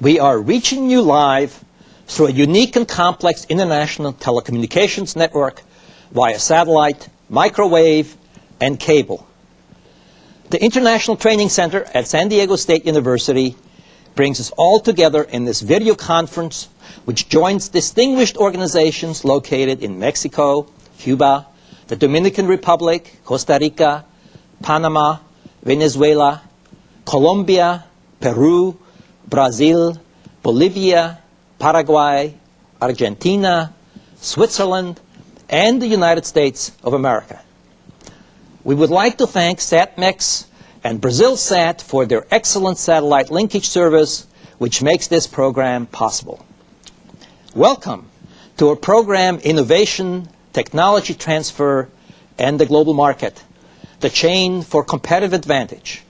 We are reaching you live through a unique and complex international telecommunications network via satellite, microwave, and cable. The International Training Center at San Diego State University brings us all together in this video conference, which joins distinguished organizations located in Mexico, Cuba, the Dominican Republic, Costa Rica, Panama, Venezuela, Colombia, Peru, Brazil, Bolivia, Paraguay, Argentina, Switzerland, and the United States of America. We would like to thank SatMex and BrazilSat for their excellent satellite linkage service, which makes this program possible. Welcome to our program Innovation, Technology Transfer, and the Global Market, the Chain for Competitive Advantage,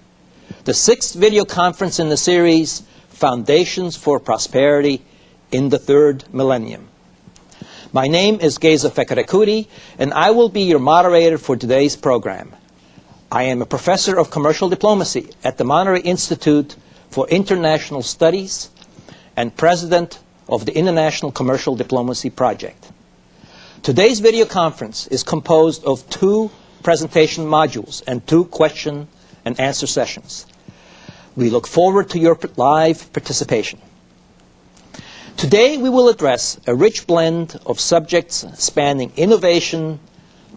the 6th video conference in the series, Foundations for Prosperity in the Third Millennium. My name is Geza Fekarakuri, and I will be your moderator for today's program. I am a professor of commercial diplomacy at the Monterey Institute for International Studies and president of the International Commercial Diplomacy Project. Today's video conference is composed of 2 presentation modules and 2 question and answer sessions. We look forward to your live participation. Today we will address a rich blend of subjects spanning innovation,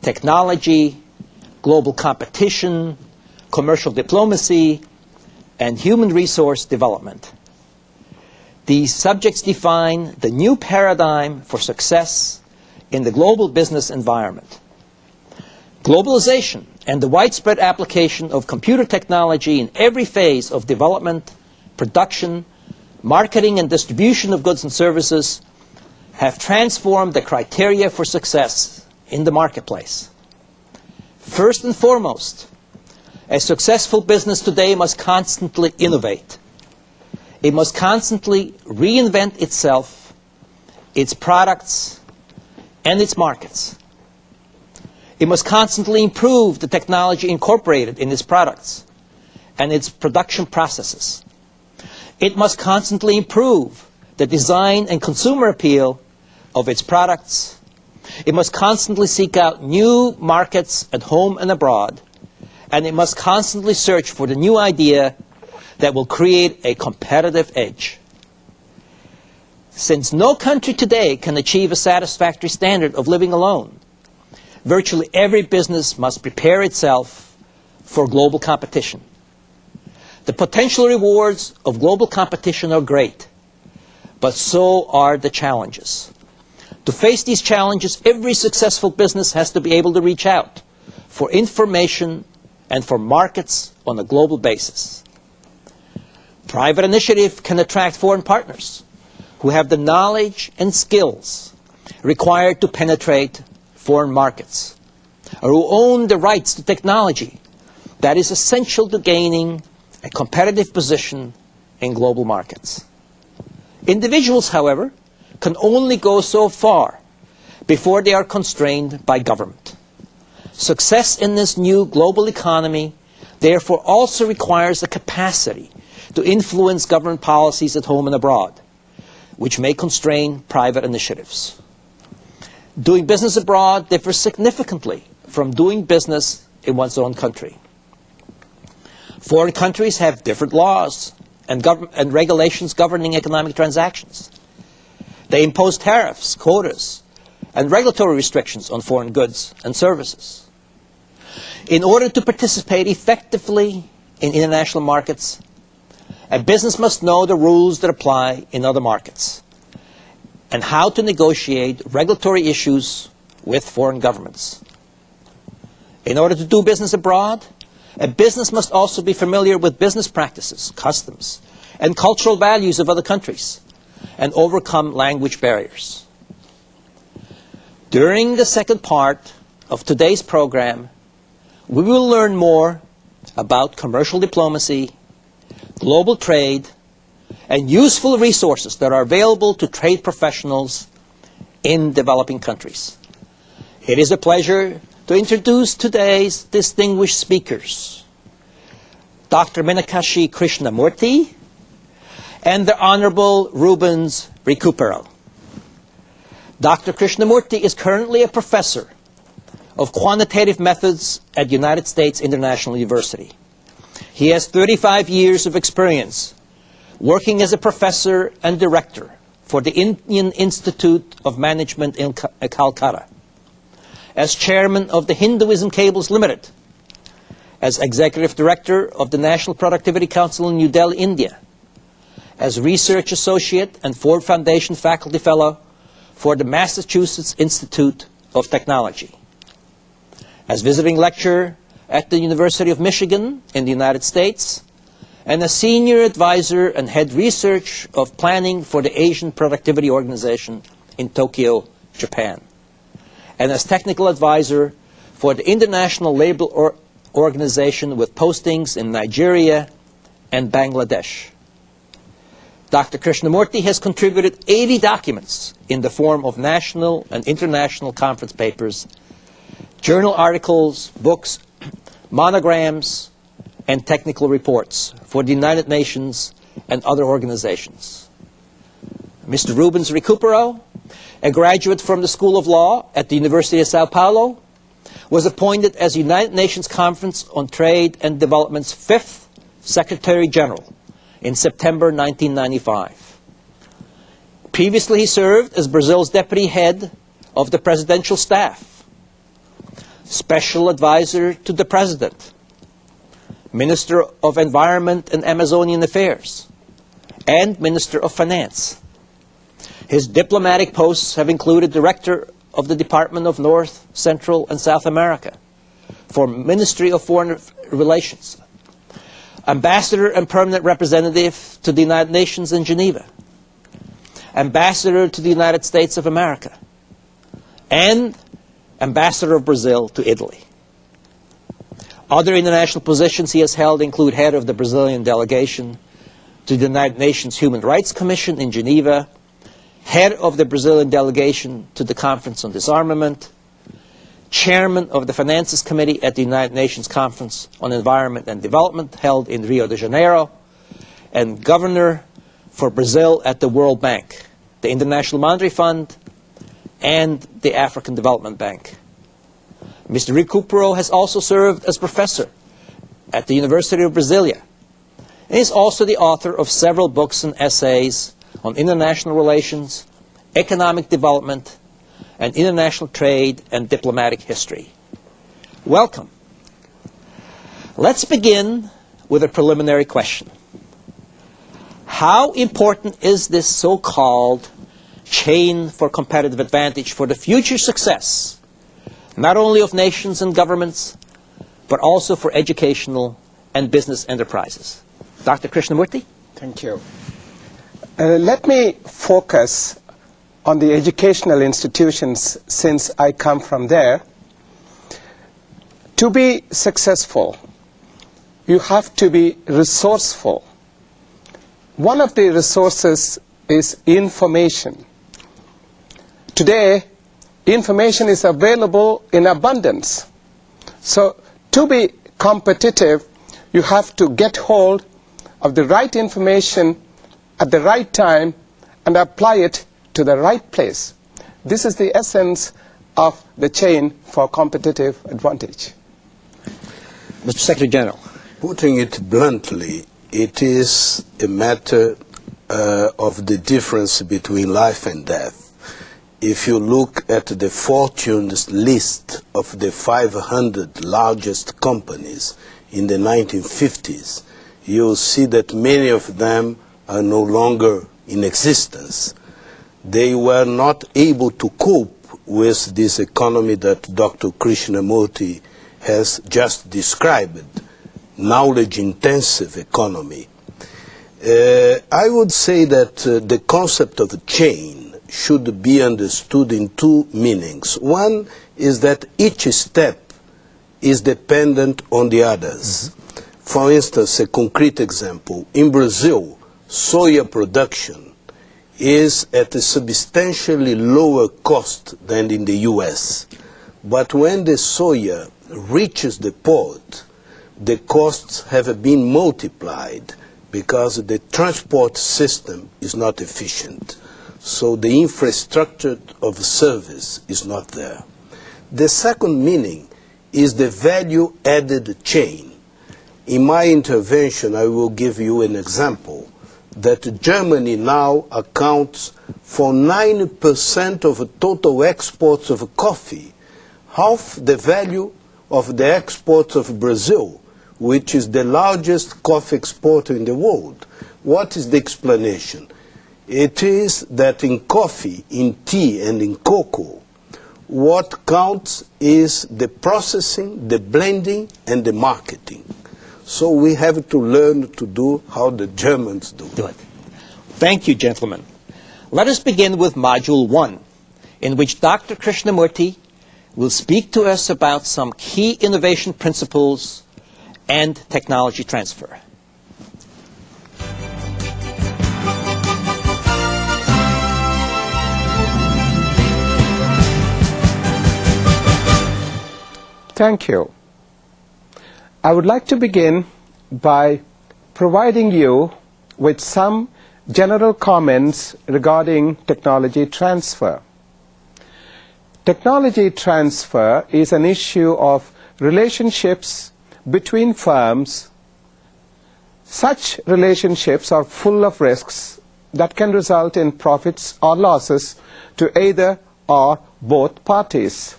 technology, global competition, commercial diplomacy, and human resource development. These subjects define the new paradigm for success in the global business environment. Globalization and the widespread application of computer technology in every phase of development, production, marketing and distribution of goods and services have transformed the criteria for success in the marketplace. First and foremost, a successful business today must constantly innovate. It must constantly reinvent itself, its products, and its markets. It must constantly improve the technology incorporated in its products and its production processes. It must constantly improve the design and consumer appeal of its products. It must constantly seek out new markets at home and abroad. And it must constantly search for the new idea that will create a competitive edge. Since no country today can achieve a satisfactory standard of living alone, virtually every business must prepare itself for global competition. The potential rewards of global competition are great, but so are the challenges. To face these challenges, every successful business has to be able to reach out for information and for markets on a global basis. Private initiative can attract foreign partners who have the knowledge and skills required to penetrate foreign markets, or who own the rights to technology that is essential to gaining a competitive position in global markets. Individuals, however, can only go so far before they are constrained by government. Success in this new global economy therefore also requires the capacity to influence government policies at home and abroad, which may constrain private initiatives. Doing business abroad differs significantly from doing business in one's own country. Foreign countries have different laws and regulations governing economic transactions. They impose tariffs, quotas, and regulatory restrictions on foreign goods and services. In order to participate effectively in international markets, a business must know the rules that apply in other markets and how to negotiate regulatory issues with foreign governments. In order to do business abroad, a business must also be familiar with business practices, customs, and cultural values of other countries, and overcome language barriers. During the second part of today's program, we will learn more about commercial diplomacy, global trade, and useful resources that are available to trade professionals in developing countries. It is a pleasure to introduce today's distinguished speakers. Dr. Minakashi Krishnamoorthy and the Honorable Rubens Ricupero. Dr. Krishnamoorthy is currently a professor of quantitative methods at United States International University. He has 35 years of experience working as a professor and director for the Indian Institute of Management in Calcutta, as chairman of the Hinduism Cables Limited, as executive director of the National Productivity Council in New Delhi, India, as research associate and Ford Foundation faculty fellow for the Massachusetts Institute of Technology, as visiting lecturer at the University of Michigan in the United States, and a senior advisor and head research of planning for the Asian Productivity Organization in Tokyo, Japan, and as technical advisor for the International Labour Organization with postings in Nigeria and Bangladesh. Dr. Krishnamoorthy has contributed 80 documents in the form of national and international conference papers, journal articles, books, monograms, and technical reports for the United Nations and other organizations. Mr. Rubens Ricupero, a graduate from the School of Law at the University of Sao Paulo, was appointed as United Nations Conference on Trade and Development's 5th Secretary General in September 1995. Previously, he served as Brazil's deputy head of the presidential staff, special advisor to the president, Minister of Environment and Amazonian Affairs, and Minister of Finance. His diplomatic posts have included Director of the Department of North, Central, and South America for Ministry of Foreign Relations, Ambassador and Permanent Representative to the United Nations in Geneva, Ambassador to the United States of America, and Ambassador of Brazil to Italy. Other international positions he has held include head of the Brazilian delegation to the United Nations Human Rights Commission in Geneva, head of the Brazilian delegation to the Conference on Disarmament, chairman of the Finances Committee at the United Nations Conference on Environment and Development held in Rio de Janeiro, and governor for Brazil at the World Bank, the International Monetary Fund, and the African Development Bank. Mr. Ricupero has also served as professor at the University of Brasilia, and is also the author of several books and essays on international relations, economic development, and international trade and diplomatic history. Welcome. Let's begin with a preliminary question. How important is this so-called chain for competitive advantage for the future success, not only of nations and governments, but also for educational and business enterprises? Dr. Krishnamoorthy? Thank you. Let me focus on the educational institutions since I come from there. To be successful, you have to be resourceful. One of the resources is information. Today, information is available in abundance. So to be competitive, you have to get hold of the right information at the right time and apply it to the right place. This is the essence of the chain for competitive advantage. Mr. Secretary General. Putting it bluntly, it is a matter of the difference between life and death. If you look at the Fortune's list of the 500 largest companies in the 1950s, you'll see that many of them are no longer in existence. They were not able to cope with this economy that Dr. Krishnamoorthy has just described, knowledge-intensive economy. I would say that the concept of a chain should be understood in two meanings. One is that each step is dependent on the others. For instance, a concrete example, in Brazil, soya production is at a substantially lower cost than in the US. But when the soya reaches the port, the costs have been multiplied because the transport system is not efficient. So the infrastructure of service is not there. The second meaning is the value-added chain. In my intervention, I will give you an example that Germany now accounts for 9% of total exports of coffee, half the value of the exports of Brazil, which is the largest coffee exporter in the world. What is the explanation? It is that in coffee, in tea, and in cocoa, what counts is the processing, the blending, and the marketing. So we have to learn to do how the Germans do. Do it. Thank you, gentlemen. Let us begin with Module 1, in which Dr. Krishnamoorthy will speak to us about some key innovation principles and technology transfer. Thank you. I would like to begin by providing you with some general comments regarding technology transfer. Technology transfer is an issue of relationships between firms. Such relationships are full of risks that can result in profits or losses to either or both parties.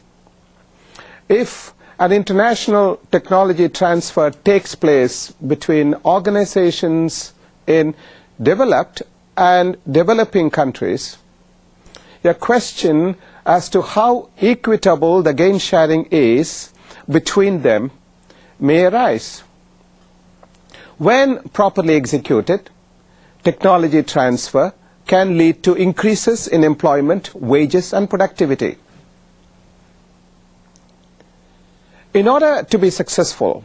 If an international technology transfer takes place between organizations in developed and developing countries, a question as to how equitable the gain sharing is between them may arise. When properly executed, technology transfer can lead to increases in employment, wages, and productivity. In order to be successful,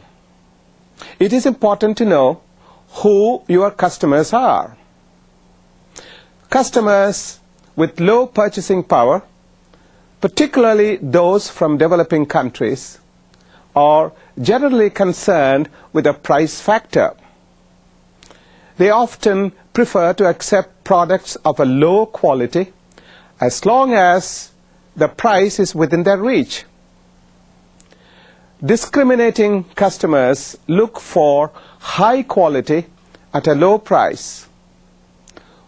it is important to know who your customers are. Customers with low purchasing power, particularly those from developing countries, are generally concerned with a price factor. They often prefer to accept products of a low quality as long as the price is within their reach. Discriminating customers look for high quality at a low price,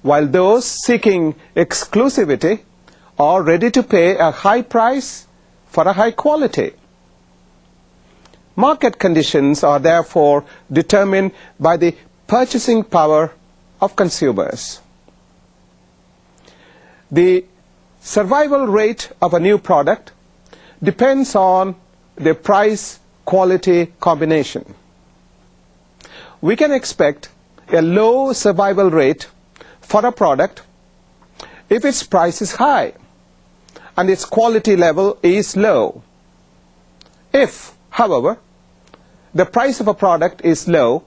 while those seeking exclusivity are ready to pay a high price for a high quality. Market conditions are therefore determined by the purchasing power of consumers. The survival rate of a new product depends on the price-quality combination. We can expect a low survival rate for a product if its price is high and its quality level is low. If, however, the price of a product is low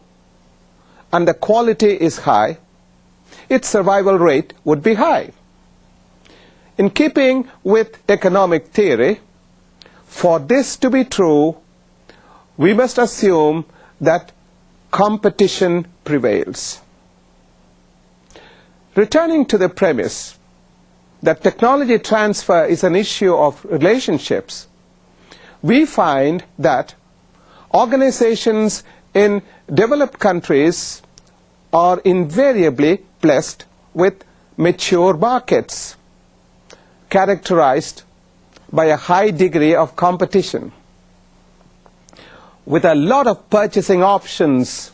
and the quality is high, its survival rate would be high. In keeping with economic theory, for this to be true, we must assume that competition prevails. Returning to the premise that technology transfer is an issue of relationships, we find that organizations in developed countries are invariably blessed with mature markets characterized by a high degree of competition. With a lot of purchasing options,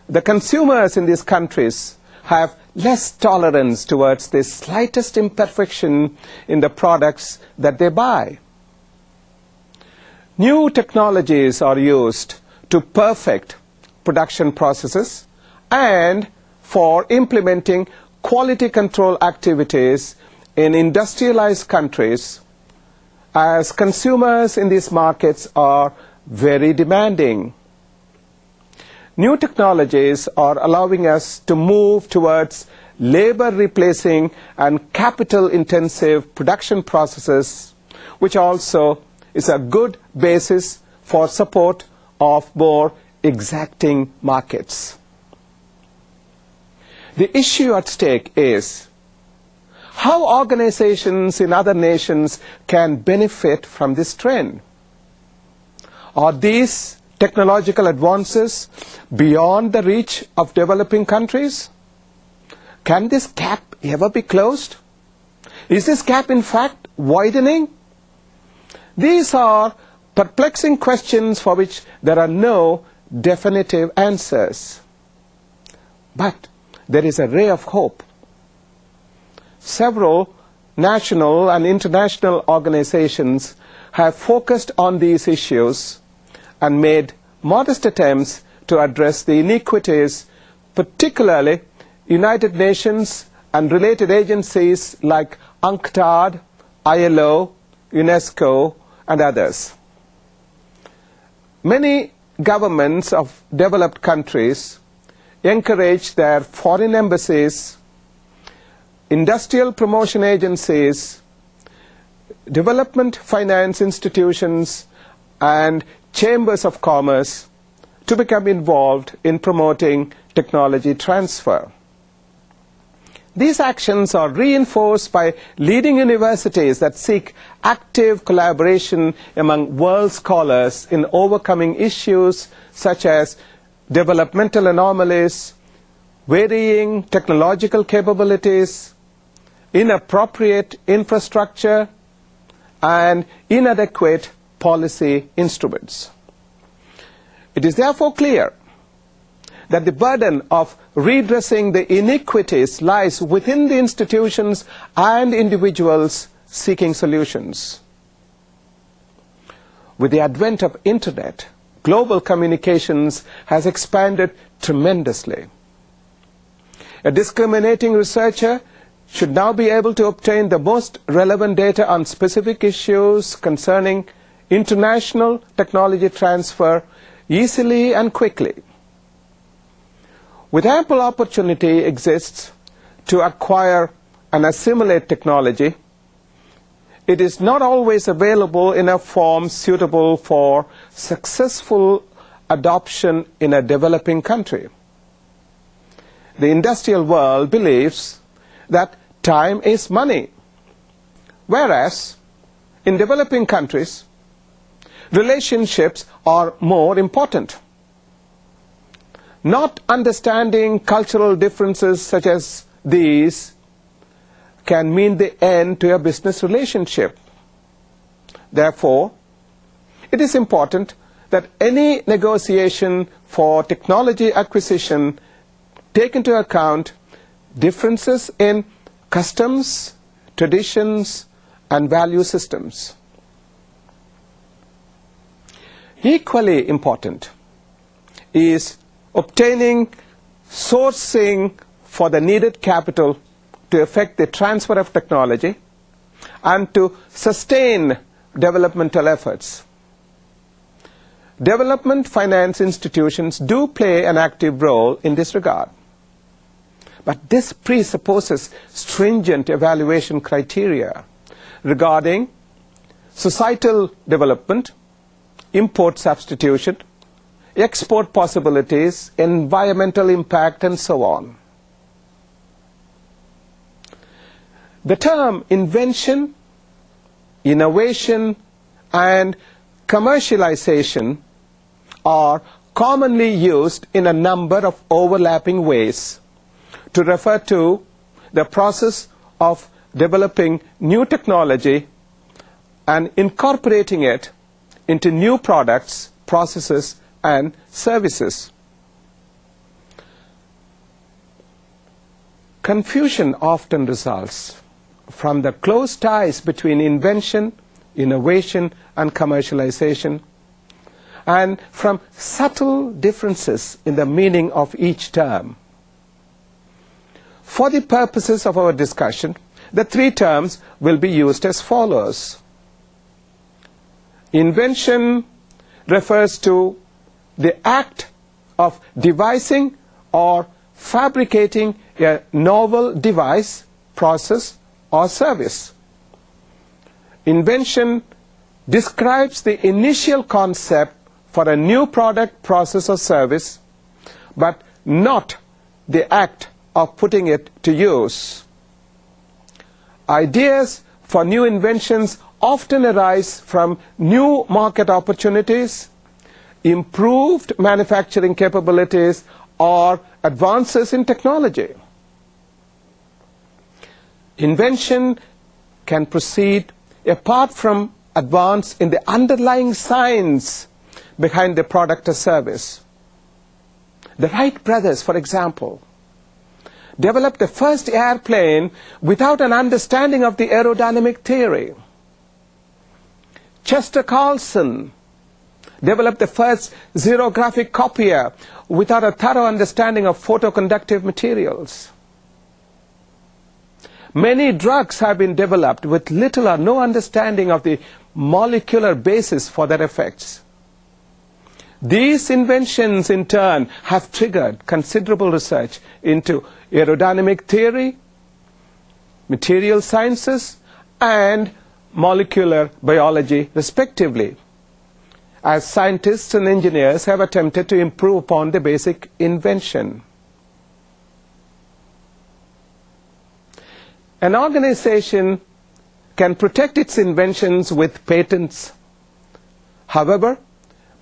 the consumers in these countries have less tolerance towards the slightest imperfection in the products that they buy. New technologies are used to perfect production processes and for implementing quality control activities in industrialized countries, as consumers in these markets are very demanding. New technologies are allowing us to move towards labor replacing and capital intensive production processes, which also is a good basis for support of more exacting markets. The issue at stake is how organizations in other nations can benefit from this trend. Are these technological advances beyond the reach of developing countries? Can this gap ever be closed? Is this gap in fact widening? These are perplexing questions for which there are no definitive answers. But there is a ray of hope. Several national and international organizations have focused on these issues and made modest attempts to address the inequities, particularly United Nations and related agencies like UNCTAD, ILO, UNESCO, and others. Many governments of developed countries encourage their foreign embassies, industrial promotion agencies, development finance institutions, and chambers of commerce to become involved in promoting technology transfer. These actions are reinforced by leading universities that seek active collaboration among world scholars in overcoming issues such as developmental anomalies, varying technological capabilities, inappropriate infrastructure, and inadequate policy instruments. It is therefore clear that the burden of redressing the iniquities lies within the institutions and individuals seeking solutions. With the advent of Internet, global communications has expanded tremendously. A discriminating researcher should now be able to obtain the most relevant data on specific issues concerning international technology transfer easily and quickly. With ample opportunity exists to acquire and assimilate technology, it is not always available in a form suitable for successful adoption in a developing country. The industrial world believes that time is money, whereas in developing countries, relationships are more important. Not understanding cultural differences such as these can mean the end to a business relationship. Therefore, it is important that any negotiation for technology acquisition take into account differences in customs, traditions, and value systems. Equally important is obtaining sourcing for the needed capital to effect the transfer of technology and to sustain developmental efforts. Development finance institutions do play an active role in this regard. But this presupposes stringent evaluation criteria regarding societal development, import substitution, export possibilities, environmental impact, and so on. The term invention, innovation, and commercialization are commonly used in a number of overlapping ways to refer to the process of developing new technology and incorporating it into new products, processes, and services. Confusion often results from the close ties between invention, innovation, and commercialization, and from subtle differences in the meaning of each term. For the purposes of our discussion, the three terms will be used as follows. Invention refers to the act of devising or fabricating a novel device, process, or service. Invention describes the initial concept for a new product, process, or service, but not the act of putting it to use. Ideas for new inventions often arise from new market opportunities, improved manufacturing capabilities, or advances in technology. Invention can proceed apart from advance in the underlying science behind the product or service. The Wright brothers, for example, developed the first airplane without an understanding of the aerodynamic theory. Chester Carlson developed the first xerographic copier without a thorough understanding of photoconductive materials. Many drugs have been developed with little or no understanding of the molecular basis for their effects. These inventions, in turn, have triggered considerable research into aerodynamic theory, material sciences, and molecular biology, respectively, as scientists and engineers have attempted to improve upon the basic invention. An organization can protect its inventions with patents. However,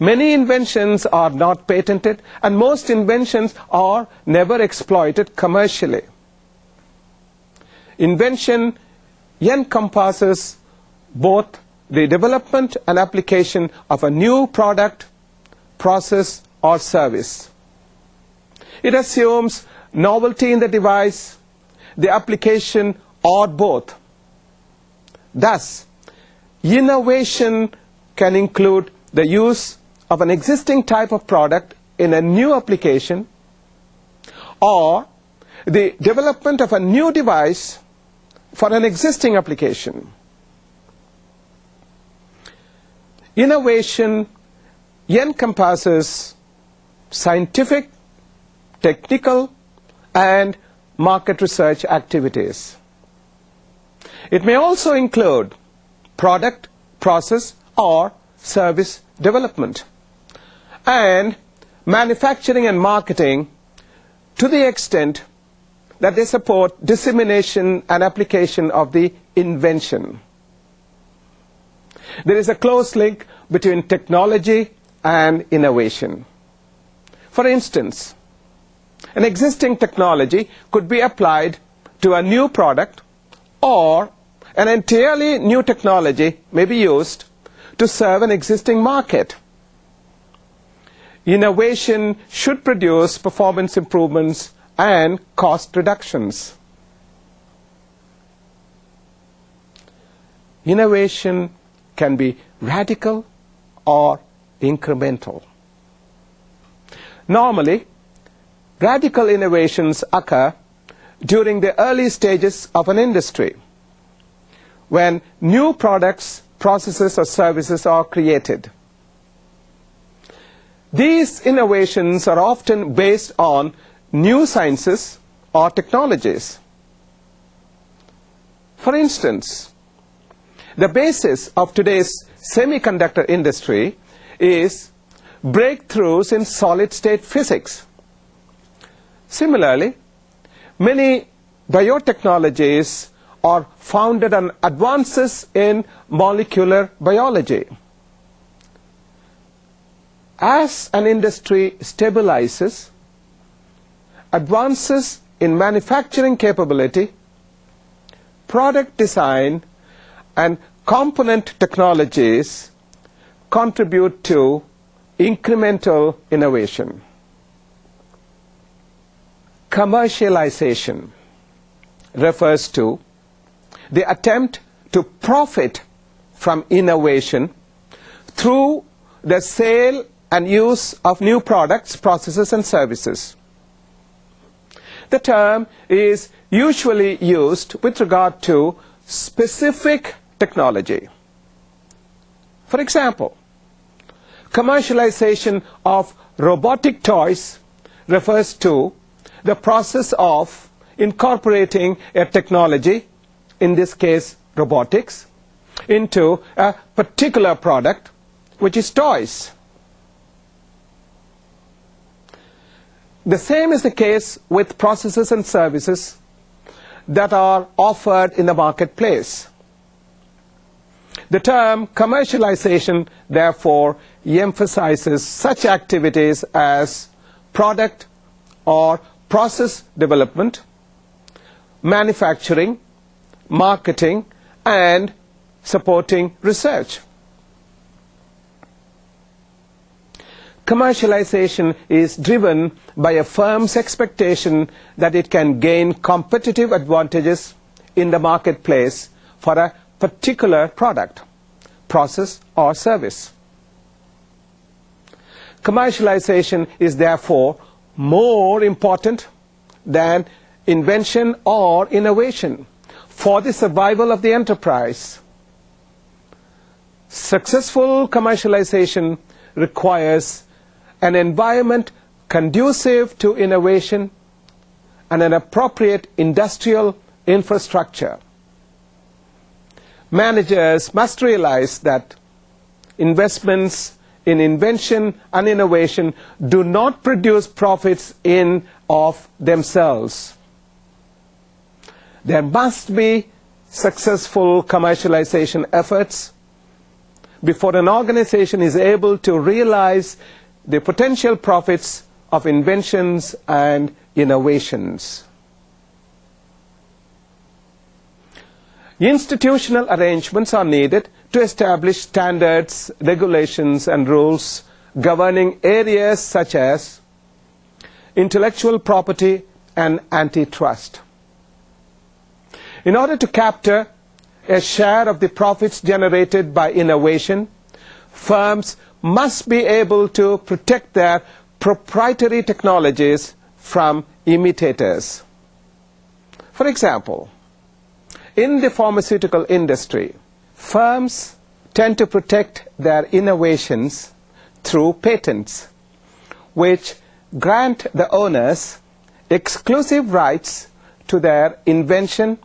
many inventions are not patented, and most inventions are never exploited commercially. Invention encompasses both the development and application of a new product, process, or service. It assumes novelty in the device, the application, or both. Thus, innovation can include the use of an existing type of product in a new application, or the development of a new device for an existing application. Innovation encompasses scientific, technical, and market research activities. It may also include product, process, or service development, and manufacturing and marketing to the extent that they support dissemination and application of the invention. There is a close link between technology and innovation. For instance, an existing technology could be applied to a new product, or an entirely new technology may be used to serve an existing market. Innovation should produce performance improvements and cost reductions. Innovation can be radical or incremental. Normally, radical innovations occur during the early stages of an industry, when new products, processes, or services are created. These innovations are often based on new sciences or technologies. For instance, the basis of today's semiconductor industry is breakthroughs in solid-state physics. Similarly, many biotechnologies are founded on advances in molecular biology. As an industry stabilizes, advances in manufacturing capability, product design, and component technologies contribute to incremental innovation. Commercialization refers to the attempt to profit from innovation through the sale and use of new products, processes, and services. The term is usually used with regard to specific technology. For example, commercialization of robotic toys refers to the process of incorporating a technology, in this case robotics, into a particular product, which is toys. The same is the case with processes and services that are offered in the marketplace. The term commercialization, therefore, emphasizes such activities as product or process development, manufacturing, marketing, and supporting research. Commercialization is driven by a firm's expectation that it can gain competitive advantages in the marketplace for a particular product, process, or service. Commercialization is therefore more important than invention or innovation for the survival of the enterprise. Successful commercialization requires an environment conducive to innovation and an appropriate industrial infrastructure. Managers must realize that investments in invention and innovation do not produce profits in of themselves. There must be successful commercialization efforts before an organization is able to realize the potential profits of inventions and innovations. Institutional arrangements are needed to establish standards, regulations, and rules governing areas such as intellectual property and antitrust. In order to capture a share of the profits generated by innovation, firms must be able to protect their proprietary technologies from imitators. For example, in the pharmaceutical industry, firms tend to protect their innovations through patents, which grant the owners exclusive rights to their invention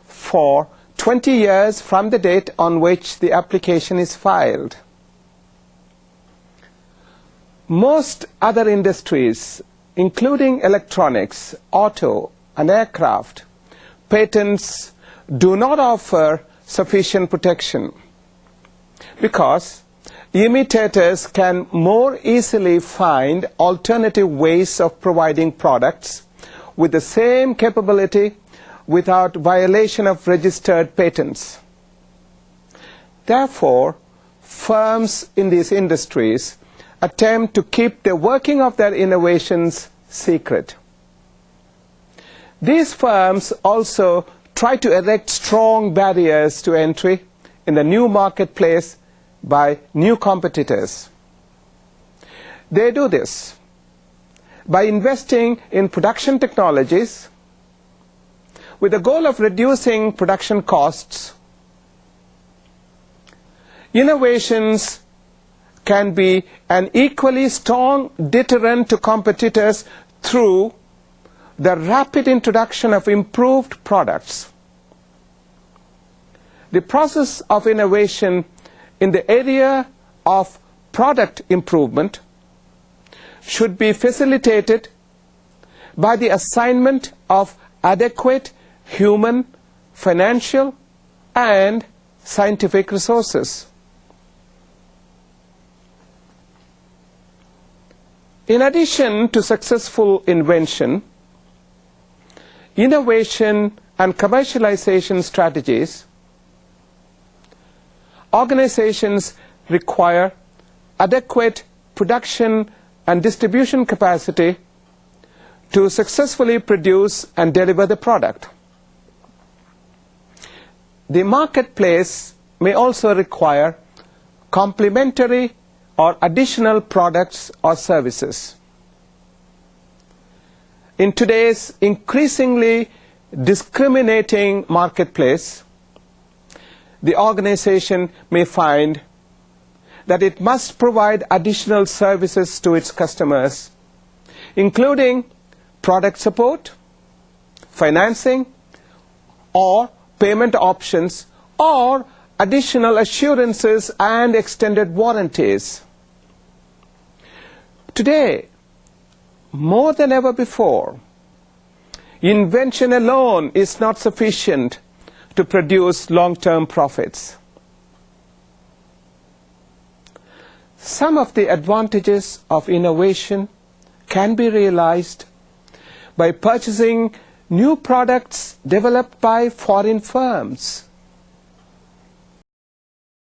for 20 years from the date on which the application is filed. Most other industries, including electronics, auto, and aircraft, patents do not offer sufficient protection because imitators can more easily find alternative ways of providing products with the same capability without violation of registered patents. Therefore, firms in these industries attempt to keep the working of their innovations secret. These firms also try to erect strong barriers to entry in the new marketplace by new competitors. They do this by investing in production technologies with the goal of reducing production costs. Innovations can be an equally strong deterrent to competitors through the rapid introduction of improved products. The process of innovation in the area of product improvement should be facilitated by the assignment of adequate human, financial, and scientific resources. In addition to successful invention, innovation and commercialization strategies, organizations require adequate production and distribution capacity to successfully produce and deliver the product. The marketplace may also require complementary or additional products or services. In today's increasingly discriminating marketplace, the organization may find that it must provide additional services to its customers, including product support, financing, or payment options, or additional assurances and extended warranties. Today, more than ever before, invention alone is not sufficient to produce long-term profits. Some of the advantages of innovation can be realized by purchasing new products developed by foreign firms.